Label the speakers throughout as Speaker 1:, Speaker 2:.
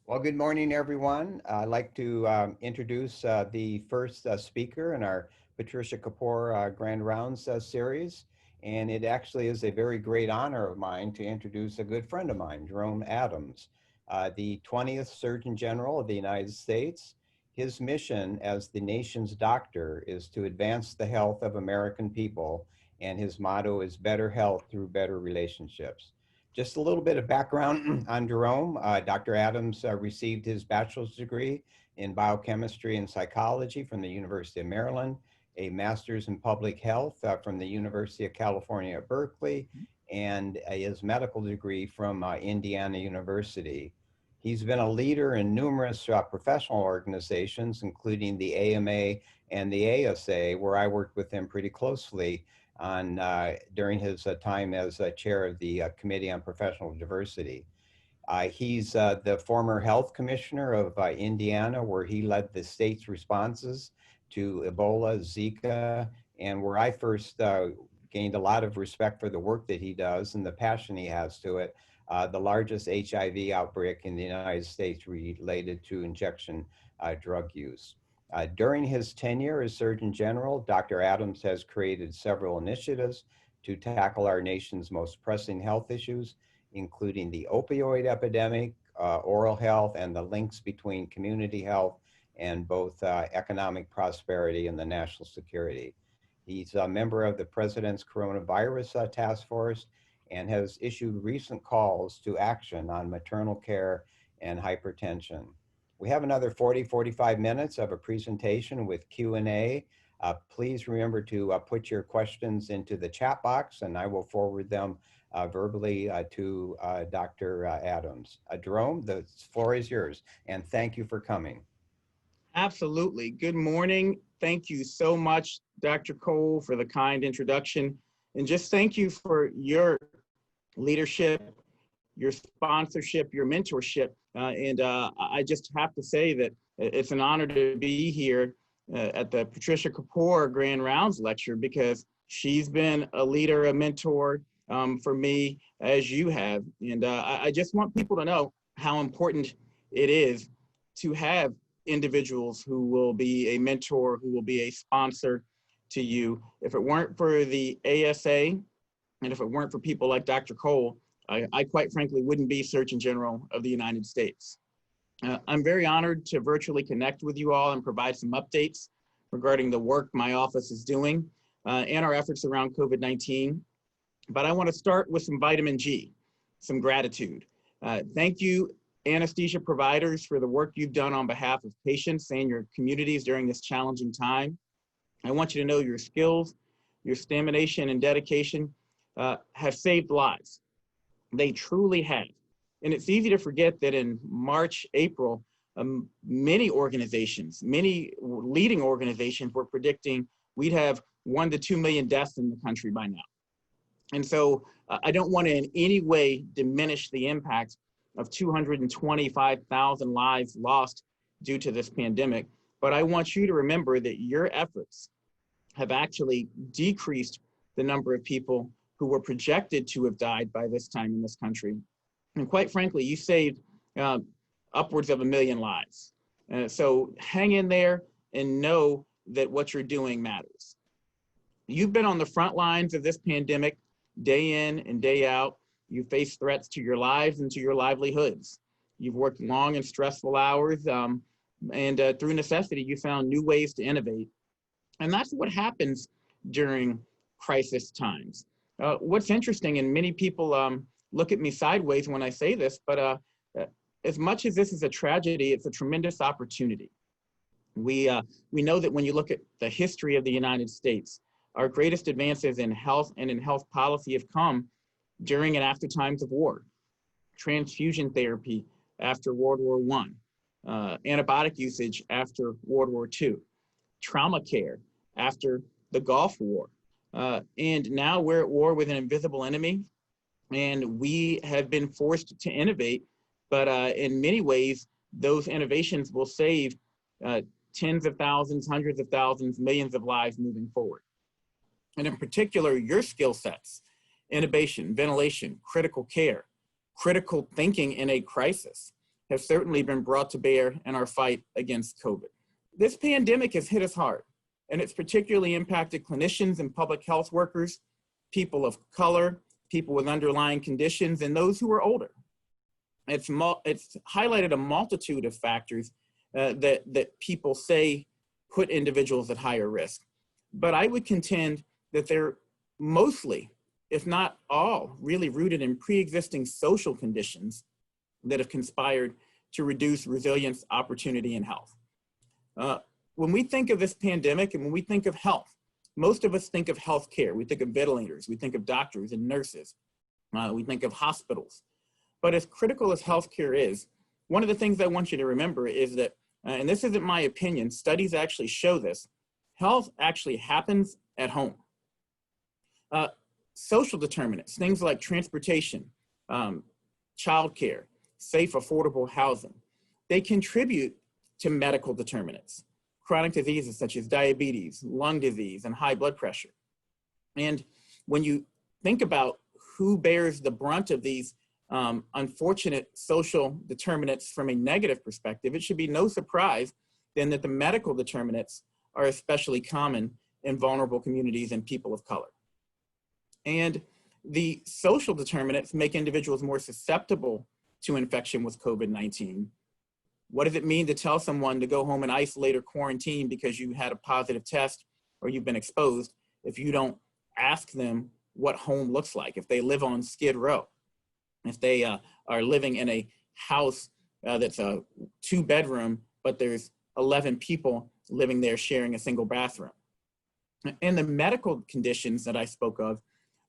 Speaker 1: Well, good morning, everyone. I'd like to introduce the first speaker in our Patricia Kapoor Grand Rounds series. And it actually is a very great honor of mine to introduce a good friend of mine, Jerome Adams, the 20th Surgeon General of the United States. His mission as the nation's doctor is to advance the health of American people, and his motto is better health through better relationships. Just a little bit of background on Jerome. Dr. Adams received his bachelor's degree in biochemistry and psychology from the University of Maryland, a master's in public health from the University of California at Berkeley, and his medical degree from Indiana University. He's been a leader in numerous professional organizations, including the AMA and the ASA, where I worked with him pretty closely on during his time as chair of the Committee on Professional Diversity. He's the former health commissioner of Indiana, where he led the state's responses to Ebola, Zika, and where I first gained a lot of respect for the work that he does and the passion he has to it, the largest HIV outbreak in the United States related to injection drug use. During his tenure as Surgeon General, Dr. Adams has created several initiatives to tackle our nation's most pressing health issues, including the opioid epidemic, oral health, and the links between community health and both economic prosperity and the national security. He's a member of the President's Coronavirus Task Force and has issued recent calls to action on maternal care and hypertension. We have another 45 minutes of a presentation with Q&A. Please remember to put your questions into the chat box, and I will forward them verbally to Dr. Adams. Jerome, the floor is yours, and thank you for coming.
Speaker 2: Absolutely. Good morning. Thank you so much, Dr. Cole, for the kind introduction. And just thank you for your leadership, your sponsorship, your mentorship. I just have to say that it's an honor to be here at the Patricia Kapoor Grand Rounds lecture, because she's been a leader, a mentor for me, as you have. And I just want people to know how important it is to have individuals who will be a mentor, who will be a sponsor to you. If it weren't for the ASA, and if it weren't for people like Dr. Cole, I quite frankly wouldn't be Surgeon General of the United States. I'm very honored to virtually connect with you all and provide some updates regarding the work my office is doing and our efforts around COVID-19. But I want to start with some vitamin G, some gratitude. Thank you, anesthesia providers, for the work you've done on behalf of patients and your communities during this challenging time. I want you to know your skills, your stamina and dedication have saved lives. They truly have. And it's easy to forget that in March, April, many organizations, many leading organizations were predicting we'd have 1 to 2 million deaths in the country by now. And so I don't want to in any way diminish the impact of 225,000 lives lost due to this pandemic, but I want you to remember that your efforts have actually decreased the number of people who were projected to have died by this time in this country. And quite frankly, you saved upwards of 1 million lives. So hang in there and know that what you're doing matters. You've been on the front lines of this pandemic day in and day out. You face threats to your lives and to your livelihoods. You've worked long and stressful hours, and through necessity, you found new ways to innovate. And that's what happens during crisis times. What's interesting, and many people look at me sideways when I say this, but as much as this is a tragedy, it's a tremendous opportunity. We know that when you look at the history of the United States, our greatest advances in health and in health policy have come during and after times of war. Transfusion therapy after World War I, antibiotic usage after World War II, trauma care after the Gulf War. And now we're at war with an invisible enemy, and we have been forced to innovate, but in many ways, those innovations will save tens of thousands, hundreds of thousands, millions of lives moving forward. And in particular, your skill sets, intubation, ventilation, critical care, critical thinking in a crisis, have certainly been brought to bear in our fight against COVID. This pandemic has hit us hard, and it's particularly impacted clinicians and public health workers, people of color, people with underlying conditions, and those who are older. It's highlighted a multitude of factors that people say put individuals at higher risk. But I would contend that they're mostly, if not all, really rooted in pre-existing social conditions that have conspired to reduce resilience, opportunity, and health. When we think of this pandemic and when we think of health, most of us think of healthcare. We think of ventilators, we think of doctors and nurses, we think of hospitals. But as critical as healthcare is, one of the things I want you to remember is that, and this isn't my opinion, studies actually show this, health actually happens at home. Social determinants, things like transportation, childcare, safe, affordable housing, they contribute to medical determinants, chronic diseases such as diabetes, lung disease, and high blood pressure. And when you think about who bears the brunt of these unfortunate social determinants from a negative perspective, it should be no surprise then that the medical determinants are especially common in vulnerable communities and people of color. And the social determinants make individuals more susceptible to infection with COVID-19. What does it mean to tell someone to go home and isolate or quarantine because you had a positive test or you've been exposed if you don't ask them what home looks like? If they live on Skid Row, if they are living in a house that's a 2-bedroom, but there's 11 people living there sharing a single bathroom. And the medical conditions that I spoke of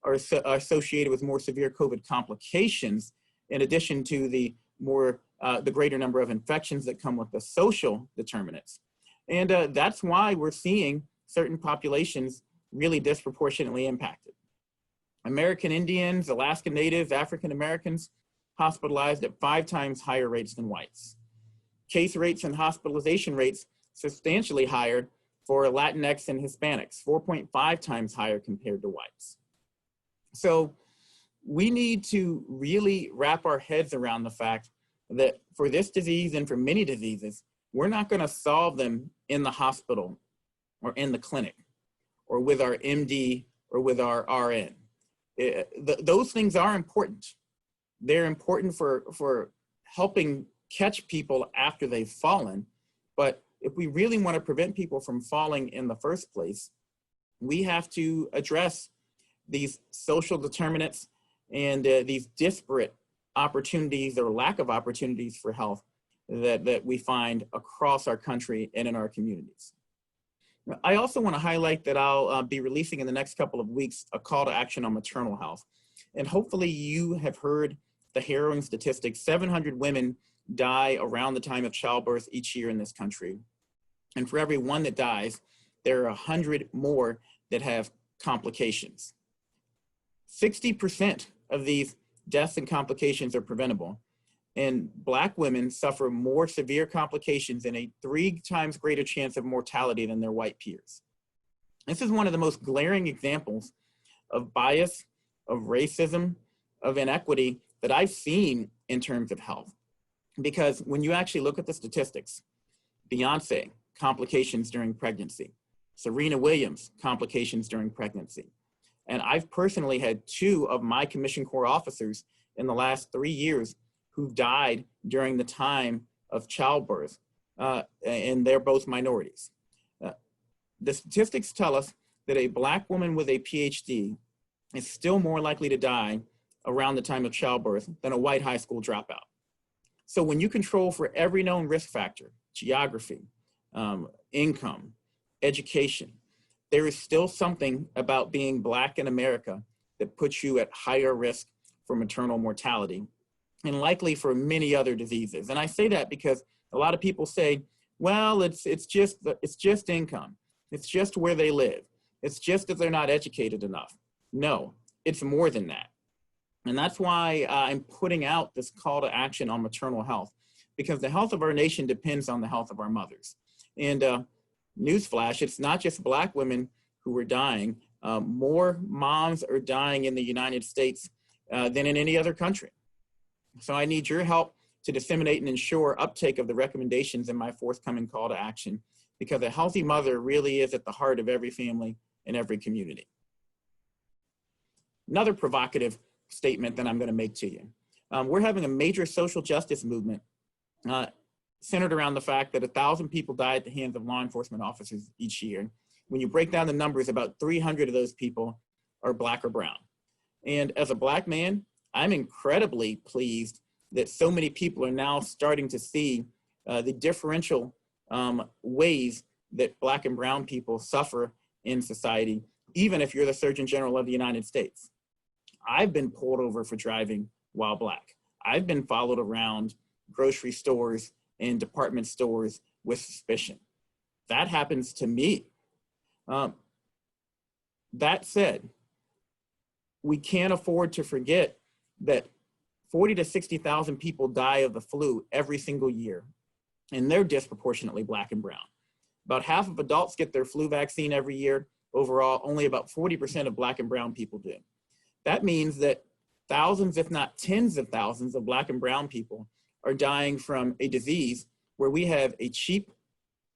Speaker 2: are associated with more severe COVID complications, in addition to the greater number of infections that come with the social determinants. And that's why we're seeing certain populations really disproportionately impacted. American Indians, Alaska Natives, African Americans hospitalized at 5 times higher rates than whites. Case rates and hospitalization rates substantially higher for Latinx and Hispanics, 4.5 times higher compared to whites. So we need to really wrap our heads around the fact that for this disease and for many diseases, we're not going to solve them in the hospital or in the clinic or with our MD or with our RN. Those things are important. They're important for helping catch people after they've fallen. But if we really want to prevent people from falling in the first place, we have to address these social determinants and these disparate opportunities or lack of opportunities for health that we find across our country and in our communities. I also want to highlight that I'll be releasing in the next couple of weeks a call to action on maternal health. And hopefully you have heard the harrowing statistics. 700 women die around the time of childbirth each year in this country. And for every one that dies, there are 100 more that have complications. 60% of these deaths and complications are preventable. And Black women suffer more severe complications and a 3 times greater chance of mortality than their white peers. This is one of the most glaring examples of bias, of racism, of inequity that I've seen in terms of health. Because when you actually look at the statistics, Beyonce, complications during pregnancy, Serena Williams, complications during pregnancy. And I've personally had 2 of my Commissioned Corps officers in the last 3 years who died during the time of childbirth, and they're both minorities. The statistics tell us that a Black woman with a PhD is still more likely to die around the time of childbirth than a white high school dropout. So when you control for every known risk factor, geography, income, education, there is still something about being Black in America that puts you at higher risk for maternal mortality and likely for many other diseases. And I say that because a lot of people say, well, it's just income. It's just where they live. It's just that they're not educated enough. No, it's more than that. And that's why I'm putting out this call to action on maternal health, because the health of our nation depends on the health of our mothers. And newsflash, it's not just Black women who are dying. More moms are dying in the United States than in any other country. So I need your help to disseminate and ensure uptake of the recommendations in my forthcoming call to action, because a healthy mother really is at the heart of every family and every community. Another provocative statement that I'm going to make to you. We're having a major social justice movement centered around the fact that 1,000 people die at the hands of law enforcement officers each year. When you break down the numbers, about 300 of those people are Black or brown. And as a Black man, I'm incredibly pleased that so many people are now starting to see the differential ways that Black and brown people suffer in society, even if you're the Surgeon General of the United States. I've been pulled over for driving while Black. I've been followed around grocery stores and department stores with suspicion. That happens to me. That said, we can't afford to forget that 40 to 60,000 people die of the flu every single year, and they're disproportionately Black and brown. About half of adults get their flu vaccine every year. Overall, only about 40% of Black and brown people do. That means that thousands, if not tens of thousands of Black and brown people are dying from a disease where we have a cheap,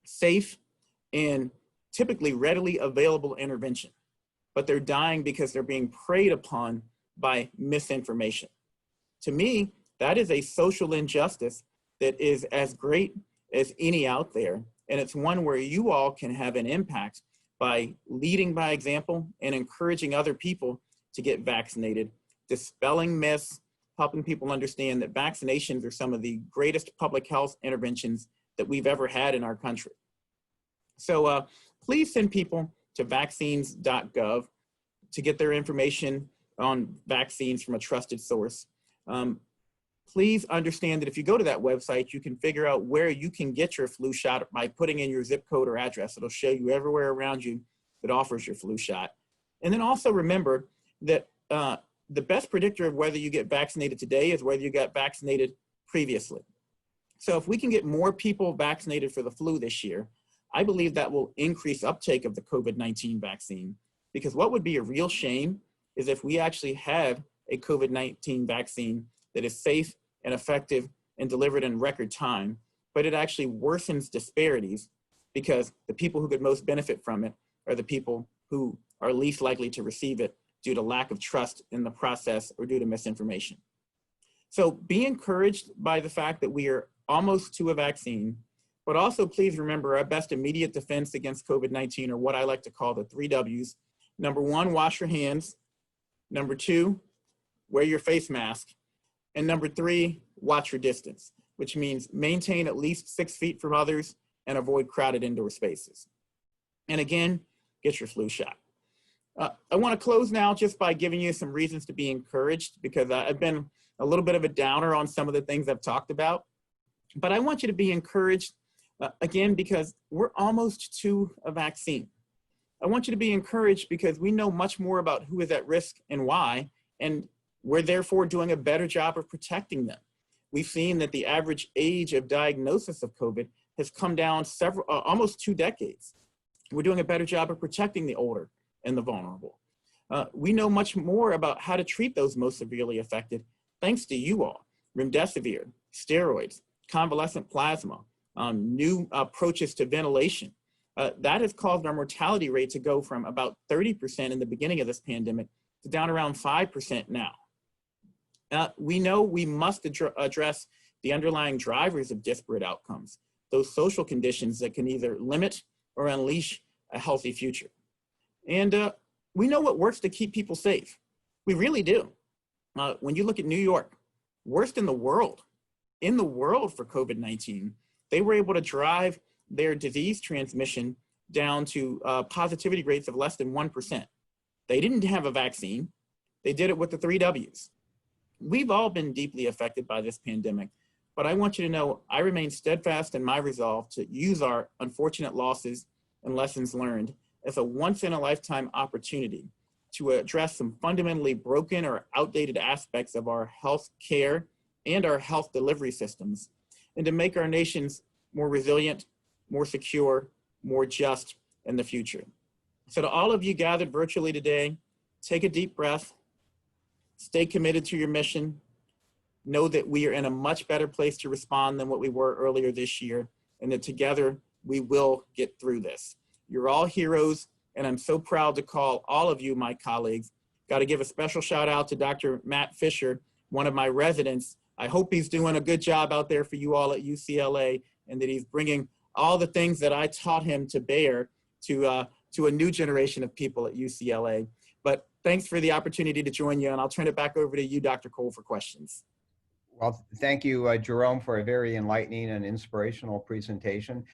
Speaker 2: safe, and typically readily available intervention. But they're dying because they're being preyed upon by misinformation. To me, that is a social injustice that is as great as any out there. And it's one where you all can have an impact by leading by example and encouraging other people to get vaccinated, dispelling myths, helping people understand that vaccinations are some of the greatest public health interventions that we've ever had in our country. So please send people to vaccines.gov to get their information on vaccines from a trusted source. Please understand that if you go to that website, you can figure out where you can get your flu shot by putting in your zip code or address. It'll show you everywhere around you that offers your flu shot. And then also remember that the best predictor of whether you get vaccinated today is whether you got vaccinated previously. So if we can get more people vaccinated for the flu this year, I believe that will increase uptake of the COVID-19 vaccine, because what would be a real shame is if we actually have a COVID-19 vaccine that is safe and effective and delivered in record time, but it actually worsens disparities because the people who could most benefit from it are the people who are least likely to receive it due to lack of trust in the process or due to misinformation. So be encouraged by the fact that we are almost to a vaccine, but also please remember our best immediate defense against COVID-19 are what I like to call the 3 W's. Number 1, wash your hands. Number 2, wear your face mask. And number 3, watch your distance, which means maintain at least 6 feet from others and avoid crowded indoor spaces. And again, get your flu shot. I want to close now just by giving you some reasons to be encouraged, because I've been a little bit of a downer on some of the things I've talked about. But I want you to be encouraged, again, because we're almost to a vaccine. I want you to be encouraged because we know much more about who is at risk and why, and we're therefore doing a better job of protecting them. We've seen that the average age of diagnosis of COVID has come down almost 2 decades. We're doing a better job of protecting the older and the vulnerable. We know much more about how to treat those most severely affected, thanks to you all. Remdesivir, steroids, convalescent plasma, new approaches to ventilation. That has caused our mortality rate to go from about 30% in the beginning of this pandemic to down around 5% now. We know we must address the underlying drivers of disparate outcomes, those social conditions that can either limit or unleash a healthy future. And we know what works to keep people safe. We really do. When you look at New York, worst in the world for COVID-19, they were able to drive their disease transmission down to positivity rates of less than 1%. They didn't have a vaccine. They did it with the 3 W's. We've all been deeply affected by this pandemic, but I want you to know I remain steadfast in my resolve to use our unfortunate losses and lessons learned as a once-in-a-lifetime opportunity to address some fundamentally broken or outdated aspects of our health care and our health delivery systems, and to make our nations more resilient, more secure, more just in the future. So to all of you gathered virtually today, take a deep breath, stay committed to your mission, know that we are in a much better place to respond than what we were earlier this year, and that together we will get through this. You're all heroes, and I'm so proud to call all of you my colleagues. Got to give a special shout out to Dr. Matt Fisher, one of my residents. I hope he's doing a good job out there for you all at UCLA, and that he's bringing all the things that I taught him to bear to a new generation of people at UCLA. But thanks for the opportunity to join you, and I'll turn it back over to you, Dr. Cole, for questions.
Speaker 1: Well, thank you, Jerome, for a very enlightening and inspirational presentation.